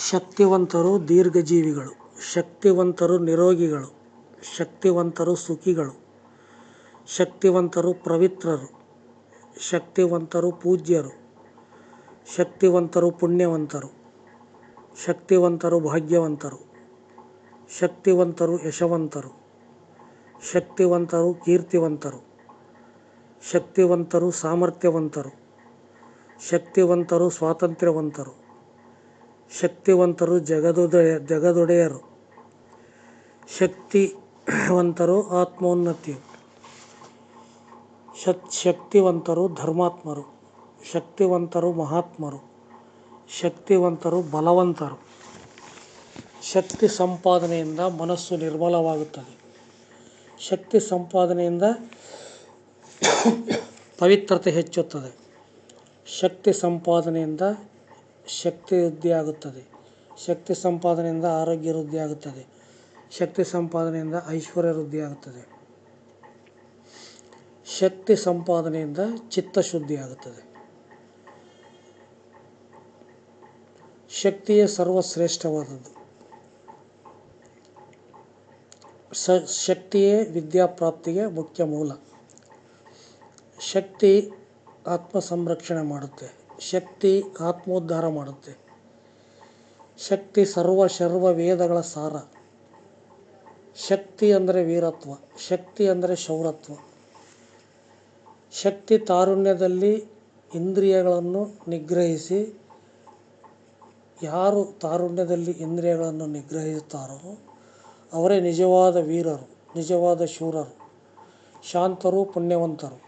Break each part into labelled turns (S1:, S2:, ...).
S1: ಶಕ್ತಿವಂತರು ದೀರ್ಘಜೀವಿಗಳು, ಶಕ್ತಿವಂತರು ನಿರೋಗಿಗಳು, ಶಕ್ತಿವಂತರು ಸುಖಿಗಳು, ಶಕ್ತಿವಂತರು ಪವಿತ್ರರು, ಶಕ್ತಿವಂತರು ಪೂಜ್ಯರು, ಶಕ್ತಿವಂತರು ಪುಣ್ಯವಂತರು, ಶಕ್ತಿವಂತರು ಭಾಗ್ಯವಂತರು, ಶಕ್ತಿವಂತರು ಯಶವಂತರು, ಶಕ್ತಿವಂತರು ಕೀರ್ತಿವಂತರು, ಶಕ್ತಿವಂತರು ಸಾಮರ್ಥ್ಯವಂತರು, ಶಕ್ತಿವಂತರು ಸ್ವಾತಂತ್ರ್ಯವಂತರು, ಶಕ್ತಿವಂತರು ಜಗದೊಡೆಯರು, ಶಕ್ತಿವಂತರು ಆತ್ಮೋನ್ನತಿಯು, ಶಕ್ತಿವಂತರು ಧರ್ಮಾತ್ಮರು, ಶಕ್ತಿವಂತರು ಮಹಾತ್ಮರು, ಶಕ್ತಿವಂತರು ಬಲವಂತರು. ಶಕ್ತಿ ಸಂಪಾದನೆಯಿಂದ ಮನಸ್ಸು ನಿರ್ಮಲವಾಗುತ್ತದೆ. ಶಕ್ತಿ ಸಂಪಾದನೆಯಿಂದ ಪವಿತ್ರತೆ ಹೆಚ್ಚುತ್ತದೆ. ಶಕ್ತಿ ಸಂಪಾದನೆಯಿಂದ ಶಕ್ತಿ ವೃದ್ಧಿಯಾಗುತ್ತದೆ. ಶಕ್ತಿ ಸಂಪಾದನೆಯಿಂದ ಆರೋಗ್ಯ ವೃದ್ಧಿಯಾಗುತ್ತದೆ. ಶಕ್ತಿ ಸಂಪಾದನೆಯಿಂದ ಐಶ್ವರ್ಯ ವೃದ್ಧಿಯಾಗುತ್ತದೆ. ಶಕ್ತಿ ಸಂಪಾದನೆಯಿಂದ ಚಿತ್ತಶುದ್ಧಿಯಾಗುತ್ತದೆ. ಶಕ್ತಿಯೇ ಸರ್ವಶ್ರೇಷ್ಠವಾದದ್ದು. ಶಕ್ತಿಯೇ ವಿದ್ಯಾಪ್ರಾಪ್ತಿಗೆ ಮುಖ್ಯ ಮೂಲ. ಶಕ್ತಿ ಆತ್ಮ ಸಂರಕ್ಷಣೆ ಮಾಡುತ್ತೆ. ಶಕ್ತಿ ಆತ್ಮೋದ್ಧಾರ ಮಾಡುತ್ತೆ. ಶಕ್ತಿ ಸರ್ವ ವೇದಗಳ ಸಾರ. ಶಕ್ತಿ ಅಂದರೆ ವೀರತ್ವ. ಶಕ್ತಿ ಅಂದರೆ ಶೌರತ್ವ. ಶಕ್ತಿ ತಾರುಣ್ಯದಲ್ಲಿ ಇಂದ್ರಿಯಗಳನ್ನು ನಿಗ್ರಹಿಸಿ, ಯಾರು ತಾರುಣ್ಯದಲ್ಲಿ ಇಂದ್ರಿಯಗಳನ್ನು ನಿಗ್ರಹಿಸುತ್ತಾರೋ ಅವರೇ ನಿಜವಾದ ವೀರರು, ನಿಜವಾದ ಶೂರರು, ಶಾಂತರು, ಪುಣ್ಯವಂತರು.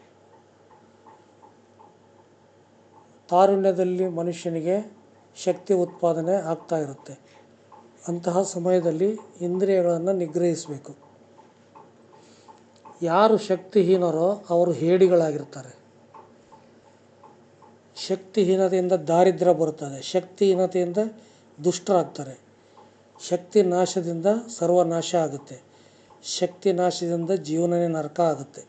S1: ತಾರುಣ್ಯದಲ್ಲಿ ಮನುಷ್ಯನಿಗೆ ಶಕ್ತಿ ಉತ್ಪಾದನೆ ಆಗ್ತಾ ಇರುತ್ತೆ. ಅಂತಹ ಸಮಯದಲ್ಲಿ ಇಂದ್ರಿಯಗಳನ್ನು ನಿಗ್ರಹಿಸಬೇಕು. ಯಾರು ಶಕ್ತಿಹೀನರೋ ಅವರು ಹೇಡಿಗಳಾಗಿರ್ತಾರೆ. ಶಕ್ತಿಹೀನತೆಯಿಂದ ದಾರಿದ್ರ್ಯ ಬರುತ್ತದೆ. ಶಕ್ತಿಹೀನತೆಯಿಂದ ದುಷ್ಟರಾಗ್ತಾರೆ. ಶಕ್ತಿ ನಾಶದಿಂದ ಸರ್ವನಾಶ ಆಗುತ್ತೆ. ಶಕ್ತಿ ನಾಶದಿಂದ ಜೀವನನೇ ನರಕ ಆಗುತ್ತೆ.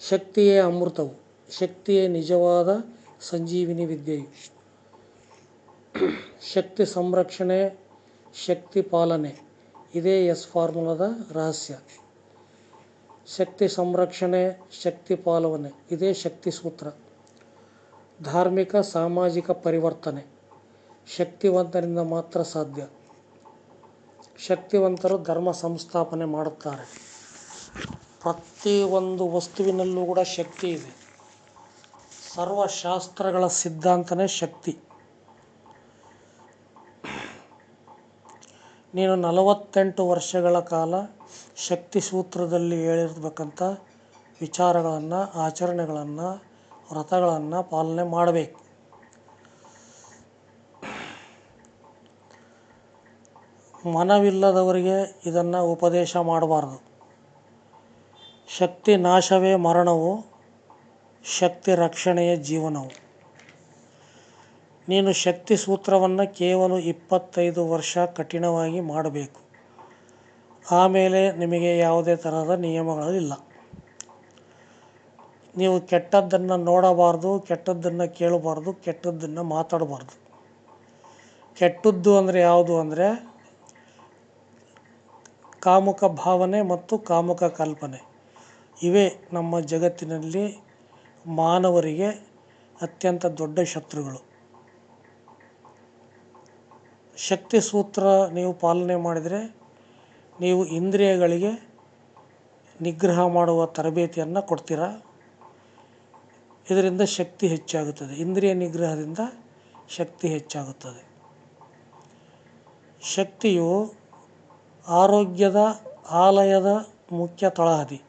S1: ಶಕ್ತಿಯೇ ಅಮೃತವು. ಶಕ್ತಿಯೇ ನಿಜವಾದ ಸಂಜೀವಿನಿ ವಿದ್ಯೆಯು. ಶಕ್ತಿ ಸಂರಕ್ಷಣೆ, ಶಕ್ತಿ ಪಾಲನೆ, ಇದೇ ಎಸ್ ಫಾರ್ಮುಲಾದ ರಹಸ್ಯ. ಶಕ್ತಿ ಸಂರಕ್ಷಣೆ, ಶಕ್ತಿ ಪಾಲನೆ, ಇದೇ ಶಕ್ತಿ ಸೂತ್ರ. ಧಾರ್ಮಿಕ ಸಾಮಾಜಿಕ ಪರಿವರ್ತನೆ ಶಕ್ತಿವಂತರಿಂದ ಮಾತ್ರ ಸಾಧ್ಯ. ಶಕ್ತಿವಂತರು ಧರ್ಮ ಸಂಸ್ಥಾಪನೆ ಮಾಡುತ್ತಾರೆ. ಪ್ರತಿಯೊಂದು ವಸ್ತುವಿನಲ್ಲೂ ಕೂಡ ಶಕ್ತಿ ಇದೆ. ಸರ್ವಶಾಸ್ತ್ರಗಳ ಸಿದ್ಧಾಂತನೇ ಶಕ್ತಿ. ನೀನು 48 ವರ್ಷಗಳ ಕಾಲ ಶಕ್ತಿ ಸೂತ್ರದಲ್ಲಿ ಹೇಳಿರ್ತಕ್ಕಂಥ ವಿಚಾರಗಳನ್ನು, ಆಚರಣೆಗಳನ್ನು, ವ್ರತಗಳನ್ನು ಪಾಲನೆ ಮಾಡಬೇಕು. ಮನವಿಲ್ಲದವರಿಗೆ ಇದನ್ನು ಉಪದೇಶ ಮಾಡಬಾರ್ದು. ಶಕ್ತಿ ನಾಶವೇ ಮರಣವು, ಶಕ್ತಿ ರಕ್ಷಣೆಯೇ ಜೀವನವು. ನೀನು ಶಕ್ತಿ ಸೂತ್ರವನ್ನು ಕೇವಲ 25 ವರ್ಷ ಕಠಿಣವಾಗಿ ಮಾಡಬೇಕು. ಆಮೇಲೆ ನಿಮಗೆ ಯಾವುದೇ ತರಹದ ನಿಯಮಗಳಿಲ್ಲ. ನೀವು ಕೆಟ್ಟದ್ದನ್ನು ನೋಡಬಾರ್ದು, ಕೆಟ್ಟದ್ದನ್ನು ಕೇಳಬಾರ್ದು, ಕೆಟ್ಟದ್ದನ್ನು ಮಾತಾಡಬಾರ್ದು. ಕೆಟ್ಟದ್ದು ಅಂದರೆ ಯಾವುದು ಅಂದರೆ ಕಾಮುಕ ಭಾವನೆ ಮತ್ತು ಕಾಮುಕ ಕಲ್ಪನೆ. ಇವೇ ನಮ್ಮ ಜಗತ್ತಿನಲ್ಲಿ ಮಾನವರಿಗೆ ಅತ್ಯಂತ ದೊಡ್ಡ ಶತ್ರುಗಳು. ಶಕ್ತಿ ಸೂತ್ರ ನೀವು ಪಾಲನೆ ಮಾಡಿದರೆ ನೀವು ಇಂದ್ರಿಯಗಳಿಗೆ ನಿಗ್ರಹ ಮಾಡುವ ತರಬೇತಿಯನ್ನು ಕೊಡ್ತೀರಾ. ಇದರಿಂದ ಶಕ್ತಿ ಹೆಚ್ಚಾಗುತ್ತದೆ. ಇಂದ್ರಿಯ ನಿಗ್ರಹದಿಂದ ಶಕ್ತಿ ಹೆಚ್ಚಾಗುತ್ತದೆ. ಶಕ್ತಿಯು ಆರೋಗ್ಯದ ಆಲಯದ ಮುಖ್ಯ ತಳಹದಿ.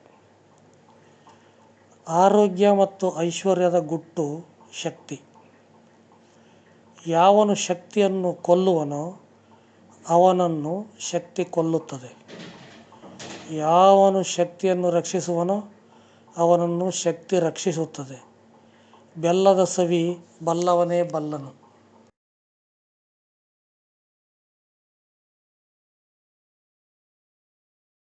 S1: ಆರೋಗ್ಯ ಮತ್ತು ಐಶ್ವರ್ಯದ ಗುಟ್ಟು ಶಕ್ತಿ. ಯಾವನು ಶಕ್ತಿಯನ್ನು ಕೊಲ್ಲುವನೋ ಅವನನ್ನು ಶಕ್ತಿ ಕೊಲ್ಲುತ್ತದೆ. ಯಾವನು ಶಕ್ತಿಯನ್ನು ರಕ್ಷಿಸುವನೋ ಅವನನ್ನು ಶಕ್ತಿ ರಕ್ಷಿಸುತ್ತದೆ. ಬೆಲ್ಲದ ಸವಿ ಬಲ್ಲವನೇ ಬಲ್ಲನು.